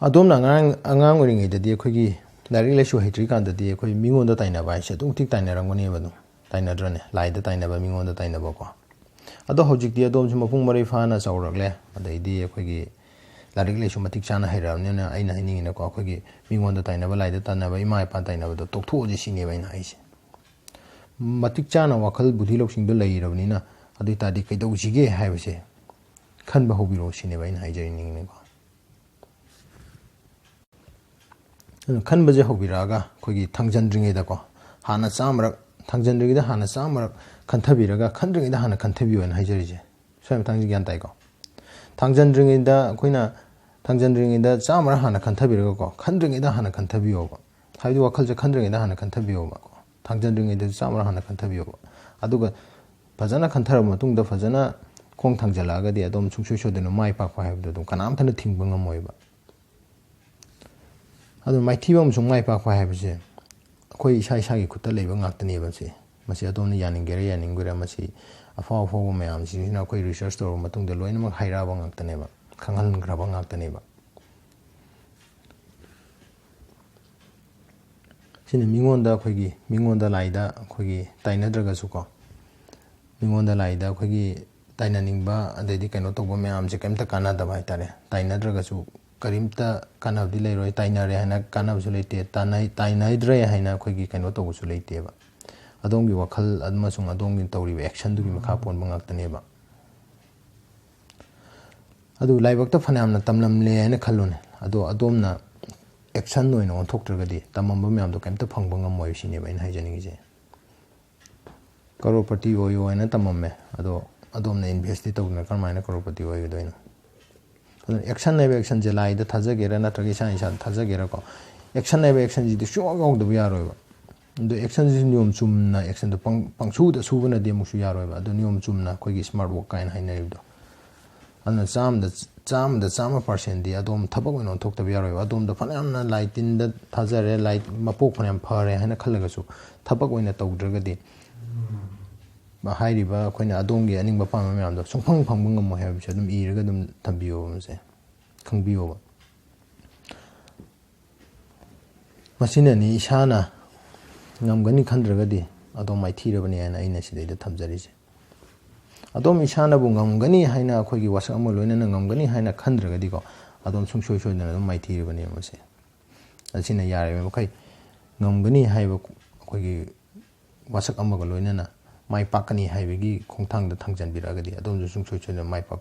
ꯑꯗꯣꯝꯅ ꯑꯉꯥꯡ ꯑꯣꯏꯔꯤꯉꯩꯗꯗꯤ ꯑꯩꯈꯣꯏꯒꯤ ꯂꯥꯏꯔꯤꯛ ꯂꯥꯏꯁꯨ ꯍꯩꯇ꯭ꯔꯤꯀꯥꯟꯗꯗꯤ ꯑꯩꯈꯣꯏ ꯃꯤꯉꯣꯟꯗ ꯇꯥꯏꯅꯕ ꯍꯥꯏꯁꯦ ꯑꯗꯨꯛ ꯃꯇꯤꯛ ꯇꯥꯏꯅꯔꯝꯒꯅꯦꯕ ꯑꯗꯨꯝ ꯇꯥꯏꯅꯗ꯭ꯔꯅꯦ ꯂꯥꯏꯗ ꯇꯥꯏꯅꯕ ꯃꯤꯉꯣꯟꯗ ꯇꯥꯏꯅꯕꯀꯣ ꯑꯗꯣ ꯍꯧꯖꯤꯛꯇꯤ ꯑꯗꯣꯝꯁꯨ ꯃꯄꯨꯡ ꯃꯔꯩ ꯐꯥꯅ ꯆꯥꯎꯔꯛꯂꯦ ꯑꯗꯩꯗꯤ ꯑꯩꯈꯣꯏꯒꯤ ꯂꯥꯏꯔꯤꯛ ꯂꯥꯏꯁꯨ ꯃꯇꯤꯛ ꯆꯥꯅ ꯍꯩꯔꯛꯑꯕꯅꯤꯅ ꯑꯩꯅ ꯍꯥꯏꯅꯤꯡꯉꯤꯅꯀꯣ ꯑꯩꯈꯣꯏꯒꯤ ꯃꯤꯉꯣꯟꯗ ꯇꯥꯏꯅꯕ ꯂꯥꯏꯗ ꯇꯥꯏꯅꯕ ꯏꯃꯥ ꯏꯄꯥ ꯇꯥꯏꯅꯕꯗꯣ ꯇꯣꯛꯊꯣꯛꯑꯁꯤ ꯁꯤꯅꯦꯕ ꯑꯩꯅ ꯍꯥꯏꯁꯦ ꯃꯇꯤꯛ ꯆꯥꯅ ꯋꯥꯈꯜ ꯕꯨꯙꯤ ꯂꯧꯁꯤꯡꯗꯣ ꯂꯩꯔꯕꯅꯤꯅ ꯑꯗꯨ ꯑꯣꯏꯇꯥꯔꯗꯤ ꯀꯩꯗꯧꯁꯤꯒꯦ ꯍꯥꯏꯕꯁꯦ ꯈꯟꯕ ꯍꯧꯕꯤꯔꯛꯑꯣ ꯁꯤꯅꯦꯕ ꯑꯩꯅ ꯍꯥꯏꯖꯅꯤꯡꯉꯤꯅꯦꯀꯣ ꯈꯟꯕꯁꯦ ꯍꯧꯕꯤꯔꯛꯑꯒ ꯑꯩꯈꯣꯏꯒꯤ ꯊꯪꯖꯟꯗ꯭ꯔꯤꯉꯩꯗꯀꯣ ꯍꯥꯟꯅ ꯆꯥꯝꯃꯔꯛ ꯊꯪꯖꯟꯗ꯭ꯔꯤꯉꯩꯗ ꯍꯥꯟꯅ ꯆꯥꯝꯃꯔꯛ ꯈꯟꯊꯕꯤꯔꯒ ꯈꯟꯗ꯭ꯔꯤꯉꯩꯗ ꯍꯥꯟꯅ ꯈꯟꯊꯕꯤꯌꯣꯅ ꯍꯥꯏꯖꯔꯤꯁꯦ ꯁ꯭ꯋꯥꯏ ꯃꯇꯥꯡꯁꯤ ꯒ꯭ꯌꯥꯟ ꯇꯥꯏꯀꯣ ꯊꯪꯖꯟꯗ꯭ꯔꯤꯉꯩꯗ ꯑꯩꯈꯣꯏꯅ ꯊꯪꯖꯟꯗ꯭ꯔꯤꯉꯩꯗ ꯆꯥꯝꯃꯔꯛ ꯍꯥꯟꯅ ꯈꯟꯊꯕꯤꯔꯒꯀꯣ ꯈꯟꯗ꯭ꯔꯤꯉꯩꯗ ꯍꯥꯟꯅ ꯈꯟꯊꯕꯤꯌꯣꯕ ꯍꯥꯏꯕꯗꯤ ꯋꯥꯈꯜꯁꯦ ꯈꯟꯗ꯭ꯔꯤꯉꯩꯗ ꯍꯥꯟꯅ ꯈꯟꯊꯕꯤꯌꯣꯕꯀꯣ ꯊꯪꯖꯟꯗ꯭ꯔꯤꯉꯩꯗ ꯆꯥꯝꯃꯔꯛ ꯍꯥꯟꯅ ꯈꯟꯊꯕꯤꯌꯣꯕ ꯑꯗꯨꯒ ꯐꯖꯅ ꯈꯟꯊꯔꯕ ꯃꯇꯨꯡꯗ ꯐꯖꯅ ꯈꯣꯡ ꯊꯥꯡꯖꯜꯂꯛꯑꯒꯗꯤ ꯑꯗꯨꯝ ꯁꯨꯡꯁꯣꯏ ꯁꯣꯏꯗꯅ ꯃꯥꯏ ꯄꯥꯛꯄ ꯍꯥꯏꯕꯗꯣ ꯑꯗꯨꯝ ꯀꯅꯥꯝꯇꯅ ꯊꯤꯡꯕ ꯉꯝꯃꯣꯏꯕ ꯑꯗꯨ ꯃꯥꯏꯊꯤꯕ ꯑꯃꯁꯨꯡ ꯃꯥꯏ ꯄꯥꯛꯄ ꯍꯥꯏꯕꯁꯦ ꯑꯩꯈꯣই ꯏꯁꯥ ꯏꯁꯥꯒꯤ ꯈꯨꯠꯇ ꯂꯩꯕ ꯉꯥꯛꯇꯅꯦꯕ ꯃꯁꯤ ꯑꯗꯣꯝꯅ ꯌꯥꯅꯤꯡꯒꯦꯔꯥ ꯌꯥꯅꯤꯡꯒꯦꯔꯥ ꯃꯁꯤ ꯑꯐꯥꯎ ꯑꯐꯥꯎꯕ ꯃꯌꯥꯝꯁꯤꯡꯁꯤꯅ ꯑꯩꯈꯣꯏ ꯔꯤꯁꯔꯁ ꯇꯧꯔꯕ ꯃꯇꯨꯡꯗ ꯂꯣꯏꯅꯃꯛ ꯍꯥꯏꯔꯛꯑꯕ ꯉꯥꯛꯇꯅꯦꯕ ꯈꯪꯍꯟꯈ꯭ꯔꯕ ꯉꯥꯛꯇꯅꯦꯕ ꯁꯤꯅ ꯃꯤꯉꯣꯟꯗ ꯂꯥꯏꯗ ꯑꯩꯈꯣꯏꯒꯤ ꯇꯥꯏꯅꯗ꯭ꯔꯒꯁꯨꯀꯣ ꯃꯤꯉꯣꯟꯗ ꯂꯥꯏꯗ ꯑꯩꯈꯣꯏꯒꯤ ꯇꯥꯏꯅꯅꯤꯡꯕ ꯑꯗꯩꯗꯤ ꯀꯩꯅꯣ ꯇꯧꯕ ꯃꯌꯥꯝꯁꯦ ꯀꯩꯝꯇ ꯀꯥꯟꯅꯗꯕ ꯍꯥꯏꯇꯥꯔꯦ ꯇꯥꯏꯅꯗ꯭ꯔꯒꯁꯨ ꯀꯔꯤꯝꯇ ꯀꯥꯟꯅꯕꯗꯤ ꯂꯩꯔꯣꯏ ꯇꯥꯏꯅꯔꯦ ꯍꯥꯏꯅ ꯀꯥꯟꯅꯕꯁꯨ ꯂꯩꯇꯦ ꯇꯥꯏꯅꯗ꯭ꯔꯦ ꯍꯥꯏꯅ ꯑꯩꯈꯣꯏꯒꯤ ꯀꯩꯅꯣ ꯇꯧꯕꯁꯨ ꯂꯩꯇꯦꯕ ꯑꯗꯣꯝꯒꯤ ꯋꯥꯈꯜ ꯑꯃꯁꯨꯡ ꯑꯗꯣꯝꯒꯤ ꯇꯧꯔꯤꯕ ꯑꯦꯛꯁꯟꯗꯨꯒꯤ ꯃꯈꯥ ꯄꯣꯟꯕ ꯉꯥꯛꯇꯅꯦꯕ ꯑꯗꯨ ꯂꯥꯏꯕꯛꯇ ꯐꯅꯌꯥꯝꯅ ꯇꯝꯂꯝꯂꯦ ꯍꯥꯏꯅ ꯈꯜꯂꯨꯅꯦ ꯑꯗꯣ ꯑꯗꯣꯝꯅ ꯑꯦꯛꯁꯟ ꯑꯣꯏꯅ ꯑꯣꯟꯊꯣꯛꯇ꯭ꯔꯒꯗꯤ ꯇꯝꯃꯝꯕ ꯃꯌꯥꯝꯗꯣ ꯀꯩꯝꯇ ꯐꯪꯕ ꯉꯝꯃꯣꯏ ꯁꯤꯅꯦꯕ ꯑꯩꯅ ꯍꯥꯏꯖꯅꯤꯡꯉꯤꯁꯦ ꯀꯔꯣꯔꯄꯇꯤ ꯑꯣꯏꯌꯣ ꯍꯥꯏꯅ ꯇꯝꯃꯝꯃꯦ ꯑꯗꯣ ꯑꯗꯣꯝꯅ ꯏꯟꯚꯦꯁꯇꯤ ꯇꯧꯗꯅ ꯀꯔꯝꯍꯥꯏꯅ ꯀꯔꯣꯔꯄꯇꯤ ꯑꯣꯏꯒꯗꯣꯏꯅꯣ ꯑꯗꯨꯅ ꯑꯦꯛꯁꯟ ꯍꯥꯏꯕ ꯑꯦꯛꯁꯟꯁꯦ ꯂꯥꯏꯗ ꯊꯥꯖꯒꯦꯔꯥ ꯅꯠꯇ꯭ꯔꯒ ꯏꯁꯥꯅ ꯊꯥꯖꯒꯦꯔꯥꯀꯣ ꯑꯦꯛꯁꯟ ꯍꯥꯏꯕ ꯑꯦꯛꯁꯟꯁꯤꯗꯤ ꯁꯨꯡꯌꯥꯎ ꯌꯥꯎꯗꯕ ꯌꯥꯔꯣꯏꯕ ꯑꯗꯣ ꯑꯦꯛꯁꯟꯁꯤ ꯅꯤꯌꯣꯝ ꯆꯨꯝꯅ ꯑꯦꯛꯁꯟꯗꯣ ꯄꯪꯁꯨꯗ ꯁꯨꯕꯅꯗꯤ ꯑꯃꯨꯛꯁꯨ ꯌꯥꯔꯣꯏꯕ ꯑꯗꯣ ꯅꯤꯌꯣꯝ ꯆꯨꯝꯅ ꯑꯩꯈꯣꯏꯒꯤ ꯁ꯭ꯃꯥꯔꯠ ꯋꯥꯔꯛ ꯀꯥꯏꯅ ꯍꯥꯏꯅꯔꯤꯕꯗꯣ ꯑꯗꯨꯅ ꯆꯥꯝꯃꯗ 100%ꯗꯤ ꯑꯗꯣꯝ ꯊꯕꯛ ꯑꯣꯏꯅ ꯑꯣꯟꯊꯣꯛꯇꯕ ꯌꯥꯔꯣꯏꯕ ꯑꯗꯣꯝꯗ ꯐꯅꯌꯥꯝꯅ ꯂꯥꯏ ꯇꯤꯟꯗ ꯊꯥꯖꯔꯦ ꯂꯥꯏ ꯃꯄꯣꯛ ꯐꯅꯌꯥꯝ ꯐꯔꯦ ꯍꯥꯏꯅ ꯈꯜꯂꯒꯁꯨ ꯊꯕꯛ ꯑꯣꯏꯅ ꯇꯧꯗ꯭ꯔꯒꯗꯤ ꯍꯥꯏꯔꯤꯕ ꯑꯩꯈꯣꯏꯅ ꯑꯗꯣꯝꯒꯤ ꯑꯅꯤꯡꯕ ꯄꯥꯝꯕ ꯃꯌꯥꯝꯗꯣ ꯁꯨꯡꯐꯪ ꯐꯪꯕ ꯉꯝꯃꯣꯏ ꯍꯥꯏꯕꯁꯦ ꯑꯗꯨꯝ ꯏꯔꯒ ꯑꯗꯨꯝ ꯊꯝꯕꯤꯌꯣꯕ ꯃꯁꯦ ꯈꯪꯕꯤꯌꯣꯕ ꯃꯁꯤꯅꯅꯤ ꯏꯁꯥꯅ ꯉꯝꯒꯅꯤ ꯈꯟꯗ꯭ꯔꯒꯗꯤ ꯑꯗꯣꯝ ꯃꯥꯏꯊꯤꯔꯕꯅꯤ ꯍꯥꯏꯅ ꯑꯩꯅ ꯁꯤꯗꯩꯗ ꯊꯝꯖꯔꯤꯁꯦ ꯑꯗꯣꯝ ꯏꯁꯥꯅꯕꯨ ꯉꯝꯒꯅꯤ ꯍꯥꯏꯅ ꯑꯩꯈꯣꯏꯒꯤ ꯋꯥꯁꯛ ꯑꯃ ꯂꯣꯏꯅꯅ ꯉꯝꯒꯅꯤ ꯍꯥꯏꯅ ꯈꯟꯗ꯭ꯔꯒꯗꯤꯀꯣ ꯑꯗꯣꯝ ꯁꯨꯡꯁꯣꯏ ꯁꯣꯏꯗꯅ ꯑꯗꯨꯝ ꯃꯥꯏꯊꯤꯔꯕꯅꯦꯕ ꯃꯁꯦ ꯑꯁꯤꯅ ꯌꯥꯔꯤꯕ ꯃꯈꯩ ꯉꯝꯒꯅꯤ ꯍꯥꯏꯕ ꯑꯩꯈꯣꯏꯒꯤ ꯋꯥꯁꯛ ꯑꯃꯒ ꯂꯣꯏꯅꯅ ꯃꯥꯏ ꯄꯥꯛꯀꯅꯤ ꯍꯥꯏꯕꯒꯤ ꯈꯣꯡꯊꯥꯡꯗ ꯊꯥꯡꯖꯟꯕꯤꯔꯛꯑꯒꯗꯤ ꯑꯗꯣꯝꯁꯨ ꯁꯨꯡꯁꯣꯏ ꯁꯣꯏꯗꯅ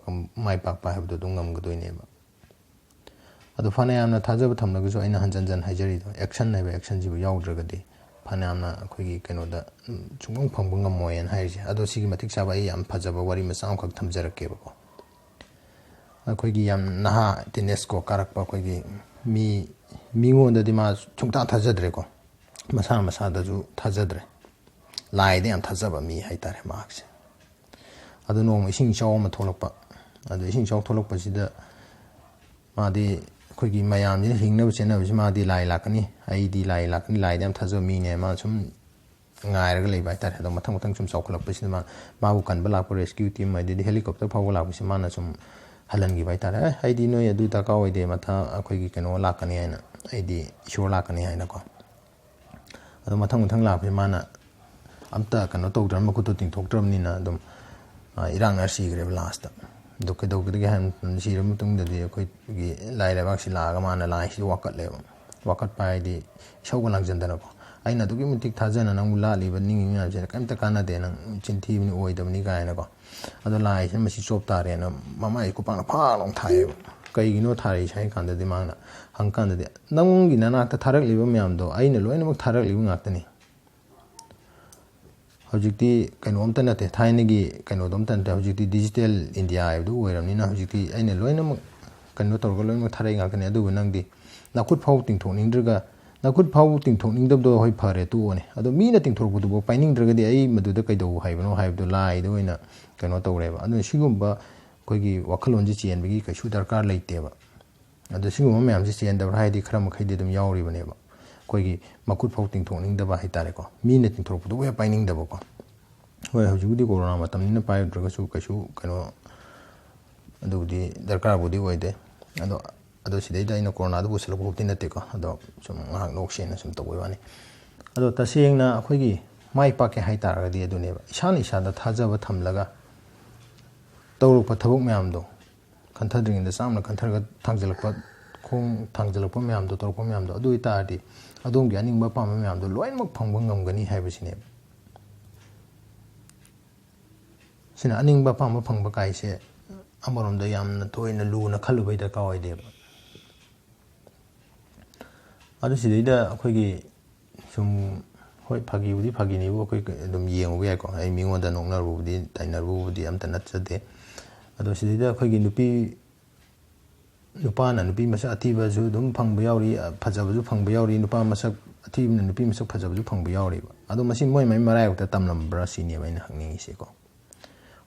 ꯃꯥꯏ ꯄꯥꯛꯄ ꯍꯥꯏꯕꯗꯣ ꯑꯗꯨꯝ ꯉꯝꯒꯗꯣꯏꯅꯦꯕ ꯑꯗꯣ ꯐꯅꯌꯥꯝꯅ ꯊꯥꯖꯕ ꯊꯝꯂꯒꯁꯨ ꯑꯩꯅ ꯍꯟꯖꯟ ꯍꯥꯏꯖꯔꯤꯗꯣ ꯑꯦꯛꯁꯟ ꯍꯥꯏꯕ ꯑꯦꯛꯁꯟꯁꯤꯕꯨ ꯌꯥꯎꯗ꯭ꯔꯒꯗꯤ ꯐꯅꯌꯥꯝꯅ ꯑꯩꯈꯣꯏꯒꯤ ꯀꯩꯅꯣꯗ ꯁꯨꯡꯐꯪ ꯐꯪꯕ ꯉꯝꯃꯣꯏꯅ ꯍꯥꯏꯔꯤꯁꯦ ꯑꯗꯣ ꯁꯤꯒꯤ ꯃꯇꯤꯛ ꯆꯥꯕ ꯑꯩ ꯌꯥꯝ ꯐꯖꯕ ꯋꯥꯔꯤ ꯃꯆꯥ ꯑꯃꯈꯛ ꯊꯝꯖꯔꯛꯀꯦꯕꯀꯣ ꯑꯩꯈꯣꯏꯒꯤ ꯌꯥꯝ ꯅꯍꯥ ꯇꯤꯅꯦꯖꯀꯣ ꯀꯥꯔꯛꯄ ꯑꯩꯈꯣꯏꯒꯤ ꯃꯤꯉꯣꯟꯗꯗꯤ ꯃꯥ ꯁꯨꯡꯊꯥ ꯊꯥꯖꯗ꯭ꯔꯦꯀꯣ ꯃꯁꯥꯗꯁꯨ ꯊꯥꯖꯗ꯭ꯔꯦ ꯂꯥꯏꯗ ꯌꯥꯝ ꯊꯥꯖꯕ ꯃꯤ ꯍꯥꯏꯇꯥꯔꯦ ꯃꯍꯥꯛꯁꯦ ꯑꯗꯨ ꯅꯣꯡꯃ ꯏꯁꯤꯡ ꯏꯆꯥꯎ ꯑꯃ ꯊꯣꯛꯂꯛꯄ ꯑꯗꯨ ꯏꯁꯤꯡ ꯏꯆꯥꯎ ꯊꯣꯛꯂꯛꯄꯁꯤꯗ ꯃꯥꯗꯤ ꯑꯩꯈꯣꯏꯒꯤ ꯃꯌꯥꯝꯁꯤꯅ ꯍꯤꯡꯅꯕ ꯆꯦꯟꯅꯕꯁꯤ ꯃꯥꯗꯤ ꯂꯥꯏ ꯂꯥꯛꯀꯅꯤ ꯑꯩꯗꯤ ꯂꯥꯏ ꯂꯥꯛꯀꯅꯤ ꯂꯥꯏꯗ ꯌꯥꯝ ꯊꯥꯖꯕ ꯃꯤꯅꯦ ꯃꯥ ꯁꯨꯝ ꯉꯥꯏꯔꯒ ꯂꯩꯕ ꯍꯥꯏꯇꯥꯔꯦ ꯑꯗꯣ ꯃꯊꯪ ꯁꯨꯝ ꯆꯥꯎꯈꯠꯂꯛꯄꯁꯤꯗ ꯃꯥꯕꯨ ꯀꯟꯕ ꯂꯥꯛꯄ ꯔꯦꯁꯀ꯭ꯌꯨ ꯇꯤꯝ ꯑꯗꯩꯗꯤ ꯍꯦꯂꯤꯀꯣꯞꯇꯔ ꯐꯥꯎꯕ ꯂꯥꯛꯄꯁꯤ ꯃꯥꯅ ꯁꯨꯝ ꯍꯜꯍꯟꯈꯤꯕ ꯍꯥꯏꯇꯥꯔꯦ ꯑꯩꯗꯤ ꯅꯣꯏ ꯑꯗꯨ ꯗꯔꯀꯥꯔ ꯑꯣꯏꯗꯦ ꯑꯩꯈꯣꯏꯒꯤ ꯀꯩꯅꯣ ꯂꯥꯛꯀꯅꯤ ꯍꯥꯏꯅ ꯑꯩꯗꯤ ꯏꯁꯣꯔ ꯂꯥꯛꯀꯅꯤ ꯍꯥꯏꯅꯀꯣ ꯑꯗꯣ ꯃꯊꯪ ꯂꯥꯛꯄꯁꯤ ꯃꯥꯅ ꯑꯝꯇ ꯀꯩꯅꯣ ꯇꯧꯗ꯭ꯔꯕ ꯃꯈꯨꯠꯇꯣ ꯇꯤꯡꯊꯣꯛꯇ꯭ꯔꯕꯅꯤ나 ꯑꯗꯨꯝ ꯏꯔꯥꯛꯅꯔ ꯁꯤꯈ꯭ꯔꯦꯕ ꯂꯥꯁꯇ ꯑꯗꯣ ꯀꯩꯗꯧꯒꯗꯒꯦ ꯍꯥꯏꯕ ꯃꯇꯝꯗ ꯁꯤꯔꯕ ꯃꯇꯨꯡꯗꯗꯤ ꯑꯩꯈꯣꯏꯒꯤ ꯂꯥꯏ ꯂꯩꯕꯥꯛꯁꯤ ꯂꯥꯛꯑꯒ ꯃꯥꯅ ꯂꯥꯏꯁꯤ ꯋꯥꯀꯠꯂꯦꯕ ꯋꯥꯀꯠꯄ ꯍꯥꯏꯗꯤ ꯏꯁꯧꯒ ꯂꯥꯡꯖꯟꯗꯅꯀꯣ ꯑꯩꯅ ꯑꯗꯨꯛꯀꯤ ꯃꯇꯤꯛ ꯊꯥꯖꯅ ꯅꯪꯕꯨ ꯂꯥꯠꯂꯤꯕ ꯅꯤꯡꯉꯤ ꯃꯌꯥꯝꯁꯤꯅ ꯀꯩꯝꯇ ꯀꯥꯟꯅꯗꯦ ꯅꯪ ꯆꯤꯟꯊꯤꯕꯅꯤ ꯑꯣꯏꯗꯕꯅꯤ ꯀꯥꯏꯅꯀꯣ ꯑꯗꯣ ꯂꯥꯏꯁꯤꯅ ꯃꯁꯤ ꯆꯣꯞ ꯇꯥꯔꯦꯅ ꯃꯃꯥꯏ ꯈꯨꯄꯥꯛꯅ ꯐꯥꯛ ꯂꯥꯎ ꯊꯥꯏꯌꯦꯕ ꯀꯩꯒꯤꯅꯣ ꯊꯥꯔꯛꯏꯁꯦ ꯍꯥꯏ ꯀꯥꯟꯗꯗꯤ ꯃꯥꯅ ꯍꯪꯀꯥꯟꯗꯗꯤ ꯅꯪꯒꯤ ꯅꯅꯥꯛꯇ ꯊꯥꯔꯛꯂꯤꯕ ꯃꯌꯥꯝꯗꯣ ꯑꯩꯅ ꯂꯣꯏꯅꯃꯛ ꯊꯥꯔꯛꯂꯤꯕ ꯉꯥꯛꯇꯅꯤ ꯍꯧꯖꯤꯛꯇꯤ ꯀꯩꯅꯣꯝꯇ ꯅꯠꯇꯦ ꯊꯥꯏꯅꯒꯤ ꯀꯩꯅꯣꯗꯣ ꯑꯝꯇ ꯅꯠꯇꯦ ꯍꯧꯖꯤꯛꯇꯤ ꯗꯤꯖꯤꯇꯦꯜ ꯏꯟꯗꯤꯌꯥ ꯍꯥꯏꯕꯗꯨ ꯑꯣꯏꯔꯕꯅꯤꯅ ꯍꯧꯖꯤꯛꯇꯤ ꯑꯩꯅ ꯂꯣꯏꯅꯃꯛ ꯀꯩꯅꯣ ꯇꯧꯔꯒ ꯂꯣꯏꯅꯃꯛ ꯊꯥꯔꯛꯏ ꯉꯥꯛꯇꯅꯤ ꯑꯗꯨꯕꯨ ꯅꯪꯗꯤ ꯅꯥꯈꯨꯠ ꯐꯥꯎ ꯇꯤꯡꯊꯣꯛꯅꯤꯡꯗꯕꯗꯣ ꯍꯣꯏ ꯐꯔꯦ ꯇꯣꯛꯑꯣꯅꯦ ꯑꯗꯣ ꯃꯤꯅ ꯇꯤꯡꯊꯣꯔꯛꯄꯗꯨꯐꯥꯎ ꯄꯥꯏꯅꯤꯡꯗ꯭ꯔꯒꯗꯤ ꯑꯩ ꯃꯗꯨꯗ ꯀꯩꯗꯧ ꯍꯥꯏꯕꯅꯣ ꯍꯥꯏꯕꯗꯣ ꯂꯥꯏꯗ ꯑꯣꯏꯅ ꯀꯩꯅꯣ ꯇꯧꯔꯦꯕ ꯑꯗꯨꯅ ꯁꯤꯒꯨꯝꯕ ꯑꯩꯈꯣꯏꯒꯤ ꯋꯥꯈꯜꯂꯣꯟꯁꯤ ꯆꯦꯟꯕꯒꯤ ꯀꯩꯁꯨ ꯗꯔꯀꯥꯔ ꯂꯩꯇꯦꯕ ꯑꯗꯣ ꯁꯤꯒꯨꯝꯕ ꯃꯌꯥꯝꯁꯤ ꯆꯦꯟꯗꯕ꯭ꯔꯥ ꯍꯥꯏꯗꯤ ꯈꯔ ꯃꯈꯩꯗꯤ ꯑꯗꯨꯝ ꯌꯥꯎꯔꯤꯕꯅꯦꯕ ꯑꯩꯈꯣꯏꯒꯤ ꯃꯈꯨꯠ ꯐꯥꯎ ꯇꯤꯡꯊꯣꯛꯅꯤꯡꯗꯕ ꯍꯥꯏꯇꯥꯔꯦꯀꯣ ꯃꯤꯅ ꯇꯤꯡꯊꯣꯔꯛꯄꯗꯨꯕꯨ ꯍꯦꯛ ꯄꯥꯏꯅꯤꯡꯗꯕꯀꯣ ꯍꯣꯏ ꯍꯧꯖꯤꯛꯕꯨꯗꯤ ꯀꯣꯔꯣꯅꯥ ꯃꯇꯝꯅꯤꯅ ꯄꯥꯏꯔꯨꯗ꯭ꯔꯒꯁꯨ ꯀꯩꯁꯨ ꯀꯩꯅꯣ ꯑꯗꯨꯕꯨꯗꯤ ꯗꯔꯀꯥꯔꯕꯨꯗꯤ ꯑꯣꯏꯗꯦ ꯑꯗꯣ ꯑꯗꯣ ꯁꯤꯗꯩꯗ ꯑꯩꯅ ꯀꯣꯔꯣꯅꯥꯗ ꯄꯨꯁꯤꯜꯂꯛꯄꯕꯨꯗꯤ ꯅꯠꯇꯦꯀꯣ ꯑꯗꯣ ꯁꯨꯝ ꯉꯥꯏꯍꯥꯛ ꯅꯣꯛꯁꯦꯅ ꯁꯨꯝ ꯇꯧꯕꯩ ꯋꯥꯅꯤ ꯑꯗꯣ ꯇꯁꯦꯡꯅ ꯑꯩꯈꯣꯏꯒꯤ ꯃꯥꯏ ꯄꯥꯛꯀꯦ ꯍꯥꯏꯇꯥꯔꯒꯗꯤ ꯑꯗꯨꯅꯦꯕ ꯏꯁꯥꯅ ꯏꯁꯥꯗ ꯊꯥꯖꯕ ꯊꯝꯂꯒ ꯇꯧꯔꯛꯄ ꯊꯕꯛ ꯃꯌꯥꯝꯗꯣ ꯈꯟꯊꯗ꯭ꯔꯤꯉꯩꯗ ꯆꯥꯝꯅ ꯈꯟꯊꯔꯒ ꯊꯥꯡꯖꯜꯂꯛꯄ ꯈꯣꯡ ꯊꯥꯡꯖꯜꯂꯛꯄ ꯃꯌꯥꯝꯗꯣ ꯇꯧꯔꯛꯄ ꯃꯌꯥꯝꯗꯣ ꯑꯗꯨ ꯑꯣꯏꯇꯥꯔꯗꯤ ꯑꯗꯣꯝꯒꯤ ꯑꯅꯤꯡꯕ ꯑꯄꯥꯝꯕ ꯃꯌꯥꯝꯗꯣ ꯂꯣꯏꯅꯃꯛ ꯐꯪꯕ ꯉꯝꯒꯅꯤ ꯍꯥꯏꯕꯁꯤꯅꯦꯕ ꯁꯤꯅ ꯑꯅꯤꯡꯕ ꯑꯄꯥꯝꯕ ꯐꯪꯕ ꯀꯥꯏꯁꯦ ꯑꯃꯔꯣꯝꯗ ꯌꯥꯝꯅ ꯇꯣꯏꯅ ꯂꯨꯅ ꯈꯜꯂꯨꯕꯩ ꯗꯔꯀꯥꯔ ꯑꯣꯏꯗꯦꯕ ꯑꯗꯨ ꯁꯤꯗꯩꯗ ꯑꯩꯈꯣꯏꯒꯤ ꯁꯨꯝ ꯍꯣꯏ ꯐꯥꯒꯤꯕꯨꯗꯤ ꯐꯥꯒꯤꯅꯤꯕꯨ ꯑꯩꯈꯣꯏ ꯑꯗꯨꯝ ꯌꯦꯡꯉꯨꯕ ꯌꯥꯏꯀꯣ ꯑꯩ ꯃꯤꯉꯣꯟꯗ ꯅꯣꯛꯅꯔꯨꯕꯗꯤ ꯇꯥꯏꯅꯔꯨꯕꯗꯤ ꯑꯝꯇ ꯅꯠꯆꯗꯦ ꯑꯗꯣ ꯁꯤꯗꯩꯗ ꯑꯩꯈꯣꯏꯒꯤ ꯅꯨꯄꯥꯅ ꯅꯨꯄꯤ ꯃꯁꯛ ꯑꯊꯤꯕꯁꯨ ꯑꯗꯨꯝ ꯐꯪꯕ ꯌꯥꯎꯔꯤ ꯐꯖꯕꯁꯨ ꯐꯪꯕ ꯌꯥꯎꯔꯤ ꯅꯨꯄꯥ ꯃꯁꯛ ꯑꯊꯤꯕꯅ ꯅꯨꯄꯤ ꯃꯁꯛ ꯐꯖꯕꯁꯨ ꯐꯪꯕ ꯌꯥꯎꯔꯤꯕ ꯑꯗꯣ ꯃꯁꯤ ꯃꯣꯏ ꯃꯔꯥꯏꯕꯛꯇ ꯇꯝꯂꯝꯕ꯭ꯔꯥ ꯁꯤꯅꯦꯕ ꯑꯩꯅ ꯍꯪꯅꯤꯡꯉꯤꯁꯦꯀꯣ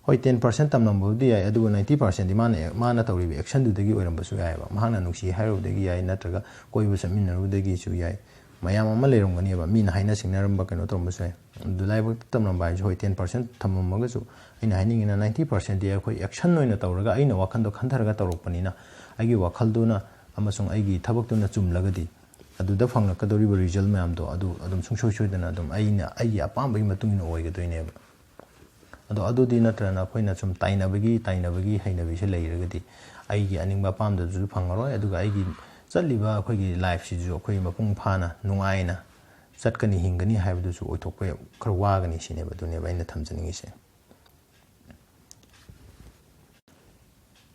ꯍꯣꯏ 10% ꯇꯝꯂꯝꯕꯕꯨꯗꯤ ꯌꯥꯏ ꯑꯗꯨꯒ 90%ꯗꯤ ꯃꯥꯅ ꯇꯧꯔꯤꯕ ꯑꯦꯛꯁꯟꯗꯨꯗꯒꯤ ꯑꯣꯏꯔꯝꯕꯁꯨ ꯌꯥꯏꯑꯕ ꯃꯍꯥꯛꯅ ꯅꯨꯡꯁꯤ ꯍꯥꯏꯔꯨꯕꯗꯒꯤ ꯌꯥꯏ ꯅꯠꯇ꯭ꯔꯒ ꯀꯣꯏꯕ ꯆꯠꯃꯤꯟꯅꯔꯨꯕꯗꯒꯤꯁꯨ ꯌꯥꯏ ꯃꯌꯥꯝ ꯑꯃ ꯂꯩꯔꯝꯒꯅꯦꯕ ꯃꯤꯅ ꯍꯥꯏꯅ ꯁꯤꯡꯅꯔꯝꯕ ꯀꯩꯅꯣ ꯇꯧꯔꯝꯕꯁꯨ ꯌꯥꯏ ꯑꯗꯨ ꯂꯥꯏꯕꯛꯇ ꯇꯝꯂꯝꯕ ꯍꯥꯏꯁꯦ ꯍꯣꯏ 10% ꯊꯝꯃꯝꯃꯒꯁꯨ ꯑꯩꯅ ꯍꯥꯏꯅꯤꯡꯉꯤꯅ 90%ꯗꯤ ꯑꯩꯈꯣই ꯑꯦꯛꯁꯟ ꯑꯣꯏꯅ ꯇꯧꯔꯒ ꯑꯩꯅ ꯋꯥꯈꯟꯗꯣ ꯈꯟꯊꯔꯒ ꯇꯧꯔꯛꯄꯅꯤ나 ꯑꯩꯒꯤ ꯋꯥꯈꯜꯗꯨꯅ ꯑꯃꯁꯨꯡ ꯑꯩꯒꯤ ꯊꯕꯛꯇꯨꯅ ꯆꯨꯝꯂꯒꯗꯤ ꯑꯗꯨꯗ ꯐꯪꯂꯛꯀꯗꯧꯔꯤꯕ ꯔꯤꯖꯜ ꯃꯌꯥꯝꯗꯣ ꯑꯗꯨ ꯑꯗꯨꯝ ꯁꯨꯡꯁꯣꯏ ꯁꯣꯏꯗꯅ ꯑꯗꯨꯝ ꯑꯩꯒꯤ ꯑꯄꯥꯝꯕꯒꯤ ꯃꯇꯨꯡꯏꯟꯅ ꯑꯣꯏꯒꯗꯣꯏꯅꯦꯕ ꯑꯗꯣ ꯑꯗꯨꯗꯤ ꯅꯠꯇ꯭ꯔꯒꯅ ꯑꯩꯈꯣꯏꯅ ꯁꯨꯝ ꯇꯥꯏꯅꯕꯒꯤ ꯍꯩꯅꯕꯤꯁꯦ ꯂꯩꯔꯒꯗꯤ ꯑꯩꯒꯤ ꯑꯅꯤꯡꯕ ꯑꯄꯥꯝꯕꯗꯨꯁꯨ ꯐꯪꯉꯔꯣꯏ ꯑꯗꯨꯒ ꯑꯩꯒꯤ ꯆꯠꯂꯤꯕ ꯑꯩꯈꯣꯏꯒꯤ ꯂꯥꯏꯐꯁꯤꯁꯨ ꯑꯩꯈꯣꯏ ꯃꯄꯨꯡ ꯐꯥꯅ ꯅꯨꯡꯉꯥꯏꯅ ꯆꯠꯀꯅꯤ ꯍꯤꯡꯒꯅꯤ ꯍꯥꯏꯕꯗꯨꯁꯨ ꯑꯣꯏꯊꯣꯛꯄ ꯈꯔ ꯋꯥꯒꯅꯤ ꯁꯤꯅꯦꯕ ꯑꯗꯨꯅꯦꯕ ꯑꯩꯅ ꯊꯝꯖꯅꯤꯡꯉꯤꯁꯦ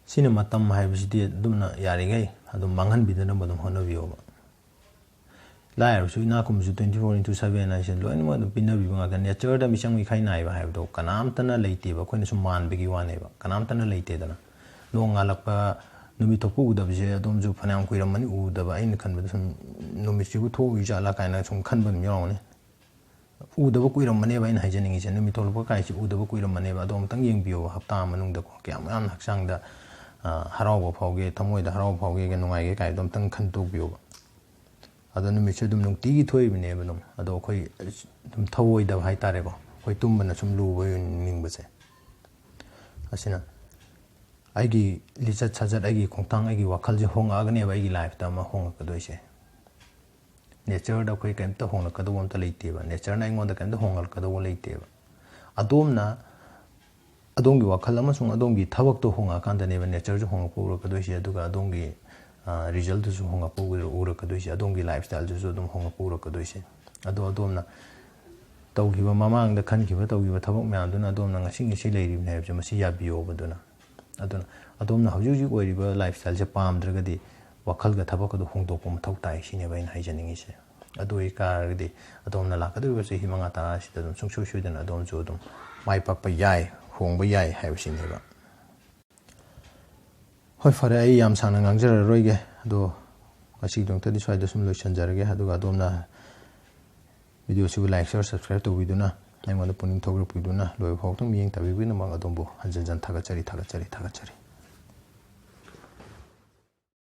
ꯁꯤꯅ ꯃꯇꯝ ꯍꯥꯏꯕꯁꯤꯗꯤ ꯑꯗꯨꯝꯅ ꯌꯥꯔꯤꯉꯩ ꯑꯗꯨꯝ ꯃꯥꯡꯍꯟꯕꯤꯗꯅꯕ ꯑꯗꯨꯝ ꯍꯣꯠꯅꯕꯤꯌꯣꯕ ꯂꯥꯏꯔꯕꯁꯨ ꯏꯅꯥꯛꯈꯨꯟꯕꯁꯨ 24/7 ꯍꯥꯏꯁꯦ ꯂꯣꯏꯅꯃꯛ ꯑꯗꯨꯝ ꯄꯤꯅꯕꯤꯕ ꯉꯥꯛꯇ ꯅꯦꯆꯔꯗ ꯃꯤꯆꯪ ꯃꯤꯈꯥꯏ ꯅꯥꯏꯕ ꯍꯥꯏꯕꯗꯣ ꯀꯅꯥꯝꯇꯅ ꯂꯩꯇꯦꯕ ꯑꯩꯈꯣꯏꯅ ꯁꯨꯝ ꯃꯥꯟꯕꯒꯤ ꯋꯥꯅꯦꯕ ꯀꯅꯥꯝꯇꯅ ꯂꯩꯇꯦꯗꯅ ꯅꯣꯡ ꯉꯥꯜꯂꯛꯄ ꯅꯨꯃꯤꯠ ꯊꯣꯛꯄ ꯎꯗꯕꯁꯦ ꯑꯗꯣꯝꯁꯨ ꯐꯅꯌꯥꯝ ꯀꯨꯏꯔꯝꯃꯅꯤ ꯎꯗꯕ ꯑꯩꯅ ꯈꯟꯕꯗ ꯁꯨꯝ ꯅꯨꯃꯤꯠꯁꯤꯕꯨ ꯊꯣꯛꯎꯏꯖꯥꯠꯂꯥ ꯀꯥꯏꯅ ꯁꯨꯝ ꯈꯟꯕ ꯑꯗꯨꯝ ꯌꯥꯎꯔꯝꯒꯅꯤ ꯎꯗꯕ ꯀꯨꯏꯔꯝꯃꯅꯦꯕ ꯑꯩꯅ ꯍꯥꯏꯖꯅꯤꯡꯉꯤꯁꯦ ꯅꯨꯃꯤꯠ ꯊꯣꯛꯂꯛꯄ ꯀꯥꯏꯁꯦ ꯎꯗꯕ ꯀꯨꯏꯔꯝꯃꯅꯦꯕ ꯑꯗꯣ ꯑꯃꯨꯛꯇꯪ ꯌꯦꯡꯕꯤꯌꯣ ꯍꯞꯇꯥ ꯃꯅꯨꯡꯗꯀꯣ ꯀꯌꯥꯝ ꯌꯥꯝꯅ ꯍꯛꯆꯥꯡꯗ ꯍꯔꯥꯎꯕ ꯐꯥꯎꯒꯦ ꯊꯃꯣꯏꯗ ꯍꯔꯥꯎꯕ ꯐꯥꯎꯒꯦ ꯅꯨꯡꯉꯥꯏꯒꯦ ꯀꯥꯏꯗꯣ ꯑꯃꯨꯛꯇꯪ ꯈꯟꯇꯣꯛꯄꯤꯌꯣꯕ ꯑꯗꯣ ꯅꯨꯃꯤꯠꯁꯦ ꯑꯗꯨꯝ ꯅꯨꯡꯇꯤꯒꯤ ꯊꯣꯛꯏꯕꯅꯦꯕ ꯑꯗꯨꯝ ꯑꯗꯣ ꯑꯩꯈꯣꯏ ꯑꯗꯨꯝ ꯊꯧꯑꯣꯏꯗꯕ ꯍꯥꯏꯇꯥꯔꯦꯀꯣ ꯑꯩꯈꯣই ꯇꯨꯝꯕꯅ ꯁꯨꯝ ꯂꯨꯕ ꯅꯤꯡꯕꯁꯦ ꯑꯁꯤꯅ ꯑꯩꯒꯤ ꯂꯤꯆꯠ ꯁꯥꯖꯠ ꯑꯩꯒꯤ ꯈꯣꯡꯊꯥꯡ ꯑꯩꯒꯤ ꯋꯥꯈꯜꯁꯦ ꯍꯣꯡꯉꯛꯑꯒꯅꯦꯕ ꯑꯩꯒꯤ ꯂꯥꯏꯐꯇ ꯑꯃ ꯍꯣꯡꯉꯛꯀꯗꯣꯏꯁꯦ ꯅꯦꯆꯔꯗ ꯑꯩꯈꯣꯏ ꯀꯩꯝꯇ ꯍꯣꯡꯂꯛꯀꯗꯧꯕ ꯑꯝꯇ ꯂꯩꯇꯦꯕ ꯅꯦꯆꯔꯅ ꯑꯩꯉꯣꯟꯗ ꯀꯩꯝꯇ ꯍꯣꯡꯂꯛꯀꯗꯧꯕ ꯂꯩꯇꯦꯕ ꯑꯗꯣꯝꯅ ꯑꯗꯣꯝꯒꯤ ꯋꯥꯈꯜ ꯑꯃꯁꯨꯡ ꯑꯗꯣꯝꯒꯤ ꯊꯕꯛꯇꯣ ꯍꯣꯡꯉꯛꯑꯀꯥꯟꯗꯅꯦꯕ ꯅꯦꯆꯔꯁꯨ ꯍꯣꯡꯉꯛꯄ ꯎꯔꯛꯀꯗꯣꯏꯁꯦ ꯑꯗꯨꯒ ꯑꯗꯣꯝꯒꯤ ꯔꯤꯖꯜꯇꯨꯁꯨ ꯍꯣꯡꯉꯛꯄ ꯎꯔꯛꯀꯗꯣꯏꯁꯦ ꯑꯗꯣꯝꯒꯤ ꯂꯥꯏꯐ ꯁ꯭ꯇꯥꯏꯜꯗꯨꯁꯨ ꯑꯗꯨꯝ ꯍꯣꯡꯉꯛꯄ ꯎꯔꯛꯀꯗꯣꯏꯁꯦ ꯑꯗꯣ ꯑꯗꯣꯝꯅ ꯇꯧꯈꯤꯕ ꯃꯃꯥꯡꯗ ꯇꯧꯈꯤꯕ ꯊꯕꯛ ꯃꯌꯥꯝꯗꯨꯅ ꯑꯗꯣꯝꯅ ꯉꯁꯤ ꯂꯩꯔꯤꯕꯅꯤ ꯍꯥꯏꯕꯁꯦ ꯃꯁꯤ ꯌꯥꯕꯤꯌꯣꯕ ꯑꯗꯨꯅ ꯑꯗꯣꯝꯅ ꯍꯧꯖꯤꯛ ꯑꯣꯏꯔꯤꯕ ꯂꯥꯏꯐ ꯁ꯭ꯇꯥꯏꯜꯁꯦ ꯄꯥꯝꯗ꯭ꯔꯒꯗꯤ ꯋꯥꯈꯜꯒ ꯊꯕꯛꯀꯗꯣ ꯍꯣꯡꯗꯣꯛꯄ ꯃꯊꯧ ꯇꯥꯏ ꯁꯤꯅꯦꯕ ꯑꯩꯅ ꯍꯥꯏꯖꯅꯤꯡꯉꯤꯁꯦ ꯑꯗꯨ ꯑꯣꯏꯇꯥꯔꯒꯗꯤ ꯑꯗꯣꯝꯅ ꯂꯥꯛꯀꯗꯧꯔꯤꯕ ꯆꯍꯤ 5-10 ꯑꯗꯨꯝ ꯁꯨꯡꯁꯣꯏ ꯁꯣꯏꯗꯅ ꯑꯗꯣꯝꯁꯨ ꯑꯗꯨꯝ ꯃꯥꯏ ꯄꯥꯛꯄ ꯌꯥꯏ ꯍꯣꯡꯕ ꯌꯥꯏ ꯍꯥꯏꯕꯁꯤꯅꯦꯕ ꯍꯣꯏ ꯐꯔꯦ ꯑꯩ ꯌꯥꯝ ꯁꯥꯡꯅ ꯉꯥꯡꯖꯔꯔꯣꯏꯒꯦ ꯑꯗꯣ ꯉꯁꯤꯒꯤꯗꯃꯛꯇꯗꯤ ꯁ꯭ꯋꯥꯏꯗ ꯁꯨꯝ ꯂꯣꯏꯁꯤꯟꯖꯔꯒꯦ ꯑꯗꯨꯒ ꯑꯗꯣꯝꯅ ꯚꯤꯗꯤꯑꯣꯁꯤꯕꯨ ꯂꯥꯏꯛ ꯁꯤꯌꯔ ꯁꯕꯁꯀ꯭ꯔꯥꯏꯕ ꯇꯧꯕꯤꯗꯨꯅ ꯑꯩꯉꯣꯟꯗ ꯄꯨꯛꯅꯤꯡ ꯊꯧꯒꯠꯄꯤꯗꯨꯅ ꯂꯣꯏꯕ ꯐꯥꯎꯕ ꯃꯤꯠꯌꯦꯡ ꯇꯥꯕꯤꯕꯒꯤꯗꯃꯛ ꯑꯗꯣꯝꯕꯨ ꯍꯟꯖꯤꯟ ꯍꯟꯖꯤꯟ ꯊꯥꯒꯠꯆꯔꯤ